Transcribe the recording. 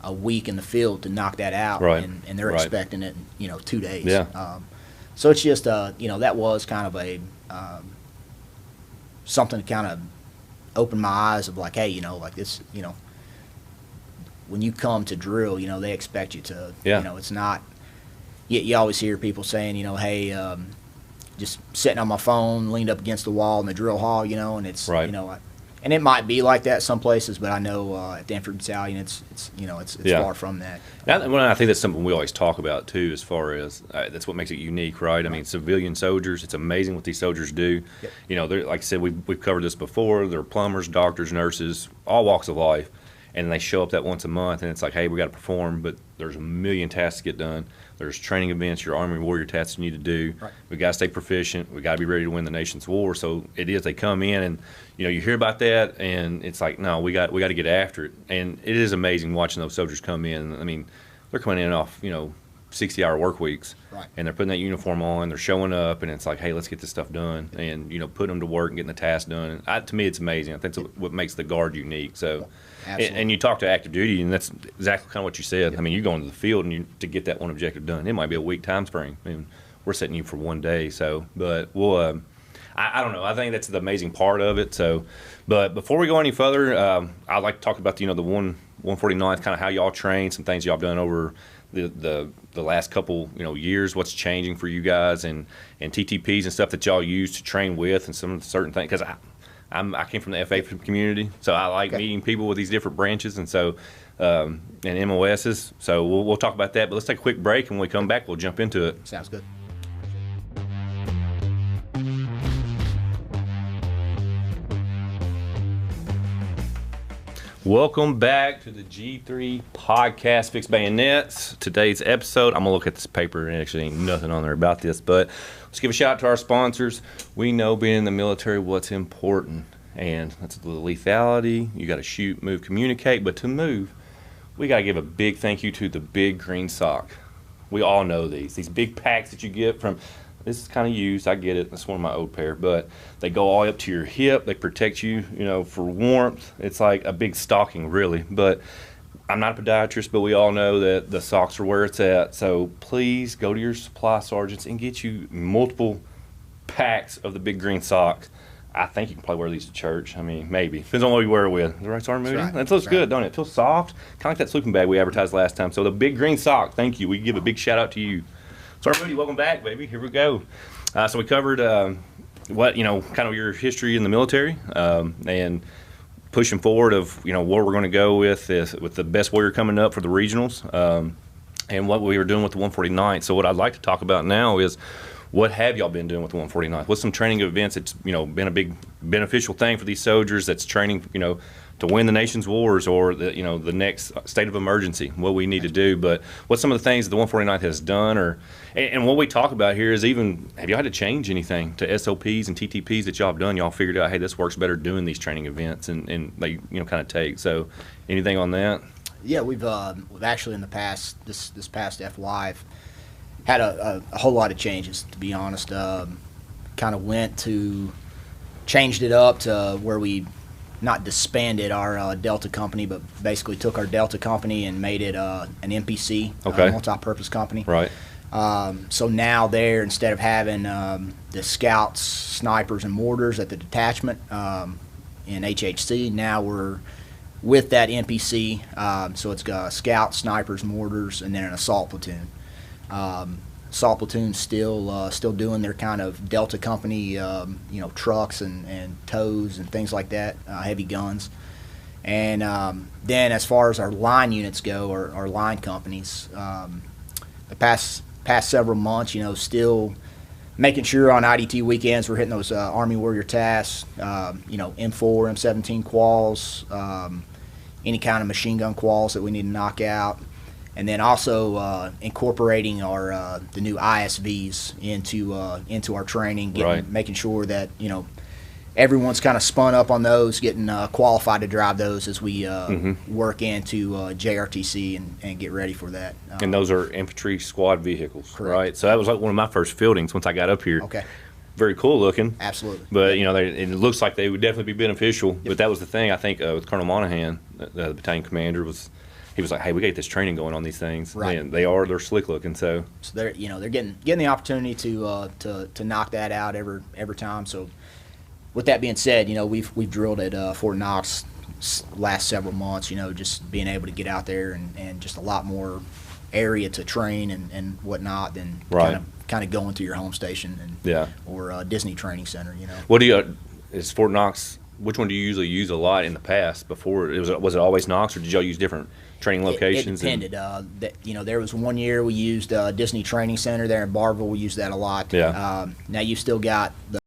a week in the field to knock that out, Right. and they're Right. expecting it in 2 days. Yeah. So it's just that was kind of a something to kind of open my eyes of like, hey, like this, when you come to drill, they expect you to, Yeah. it's not. You always hear people saying, hey, just sitting on my phone, leaned up against the wall in the drill hall, and it's, Right. And it might be like that some places, but I know at the infantry battalion, it's Yeah. far from that. Well, I think that's something we always talk about too, as far as that's what makes it unique, right? I mean, civilian soldiers, it's amazing what these soldiers do. Yep. They're, like I said, we've covered this before. They're plumbers, doctors, nurses, all walks of life, and they show up that once a month, and it's like, hey, we got to perform, but there's a million tasks to get done. There's training events, your Army Warrior tasks you need to do. Right. We got to stay proficient. We got to be ready to win the nation's war. So it is, they come in and, you hear about that, and it's like, no, we got to get after it. And it is amazing watching those soldiers come in. I mean, they're coming in off, 60-hour work weeks. Right. And they're putting that uniform on, they're showing up, and it's like, hey, let's get this stuff done, and putting them to work and getting the task done. And to me, it's amazing. I think that's what makes the Guard unique. So, and you talk to active duty, and that's exactly kind of what you said. Yep. I mean, you go into the field and to get that one objective done, it might be a week time frame. I mean, we're setting you for 1 day. So, but we'll. I don't know. I think that's the amazing part of it. So, but before we go any further, I'd like to talk about the 149th, kind of how y'all train, some things y'all have done over the last couple years, what's changing for you guys, and TTPs and stuff that y'all use to train with, and some of the certain things. Because I came from the FA community, so I like meeting people with these different branches, and so and MOSs. So we'll talk about that. But let's take a quick break, and when we come back, we'll jump into it. Sounds good. Welcome back to the G3 podcast, Fixed Bayonets. Today's episode, I'm going to look at this paper, and actually ain't nothing on there about this, but let's give a shout out to our sponsors. We know being in the military what's important, and that's the lethality. You got to shoot, move, communicate, but to move, we got to give a big thank you to the Big Green Sock. We all know these big packs that you get from. This is kind of used, I get it, that's one of my old pair, but they go all the way up to your hip, they protect you, for warmth. It's like a big stocking, really, but I'm not a podiatrist, but we all know that the socks are where it's at, so please go to your supply sergeants and get you multiple packs of the Big Green Socks. I think you can probably wear these to church. I mean, maybe. Depends on what you wear it with. Is that right, Sergeant Moody? Right. That feels good, don't it? It feels soft, kind of like that sleeping bag we advertised last time. So the Big Green Sock, thank you. We give a big shout out to you. Sergeant Moody, welcome back, baby. Here we go. So we covered what kind of your history in the military, and pushing forward of where we're going to go with the best warrior coming up for the regionals, and what we were doing with the 149th. So what I'd like to talk about now is what have y'all been doing with the 149th? What's some training events that's been a big beneficial thing for these soldiers? That's training to win the nation's wars, or the next state of emergency, what we need to do. But what's some of the things that the 149th has done, and what we talk about here is even, have y'all had to change anything to SOPs and TTPs that y'all have done? Y'all figured out, hey, this works better doing these training events, and they kind of take. So anything on that? Yeah, we've actually in the past, this past FY, had a whole lot of changes, to be honest. Kind of changed it up to where we not disbanded our Delta company, but basically took our Delta company and made it an MPC, multi-purpose company. Right. So now there, instead of having the scouts, snipers, and mortars at the detachment in HHC, now we're with that MPC. So it's got scouts, snipers, mortars, and then an assault platoon. Assault platoon's still doing their kind of Delta company, trucks and tows and things like that, heavy guns. And then as far as our line units go, our line companies, the past several months, still making sure on IDT weekends we're hitting those Army Warrior tasks, M4, M17 quals, any kind of machine gun quals that we need to knock out. And then also incorporating our the new ISVs into our training, making sure that everyone's kind of spun up on those, getting qualified to drive those as we work into JRTC and get ready for that. And those are infantry squad vehicles, correct. Right? So that was like one of my first fieldings once I got up here. Okay. Very cool looking. Absolutely. But it looks like they would definitely be beneficial. Yep. But that was the thing I think with Colonel Monahan, the battalion commander, was he was like, "Hey, we got this training going on these things." Right. Man, they're slick looking. So they're they're getting the opportunity to knock that out every time. So with that being said, we've drilled at Fort Knox last several months. Just being able to get out there and just a lot more area to train and whatnot than Right. kind of going to your home station or Disney Training Center. what do you is Fort Knox? Which one do you usually use a lot in the past? Before was it always Knox, or did y'all use different training locations? It depended. There was one year we used Disney Training Center there in Barville. We used that a lot. Yeah. Now you still got the